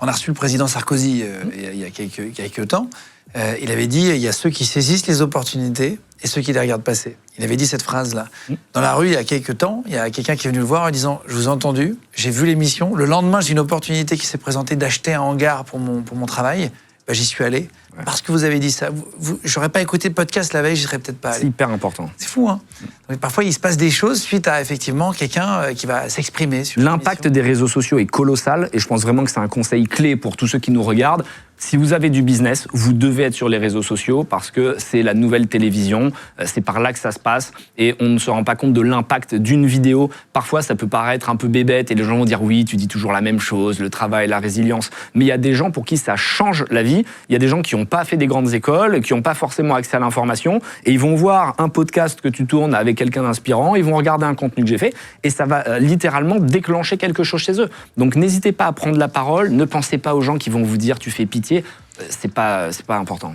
On a reçu le président Sarkozy il y a quelques temps. Il avait dit, il y a ceux qui saisissent les opportunités et ceux qui les regardent passer. Il avait dit cette phrase-là. Dans la rue, il y a quelques temps, il y a quelqu'un qui est venu le voir en disant, je vous ai entendu, j'ai vu l'émission, le lendemain, j'ai une opportunité qui s'est présentée d'acheter un hangar pour mon travail. Ben, j'y suis allé. Ouais. Parce que vous avez dit ça. J'aurais pas écouté le podcast la veille, j'y serais peut-être pas allé. C'est hyper important. C'est fou, hein. Donc, parfois, il se passe des choses suite à, effectivement, quelqu'un qui va s'exprimer. L'impact des réseaux sociaux est colossal et je pense vraiment que c'est un conseil clé pour tous ceux qui nous regardent. Si vous avez du business, vous devez être sur les réseaux sociaux parce que c'est la nouvelle télévision, c'est par là que ça se passe et on ne se rend pas compte de l'impact d'une vidéo. Parfois, ça peut paraître un peu bébête et les gens vont dire oui, tu dis toujours la même chose, le travail, la résilience. Mais il y a des gens pour qui ça change la vie. Il y a des gens qui n'ont pas fait des grandes écoles, qui n'ont pas forcément accès à l'information et ils vont voir un podcast que tu tournes avec quelqu'un d'inspirant, ils vont regarder un contenu que j'ai fait et ça va littéralement déclencher quelque chose chez eux. Donc n'hésitez pas à prendre la parole, ne pensez pas aux gens qui vont vous dire tu fais pitié. C'est pas important.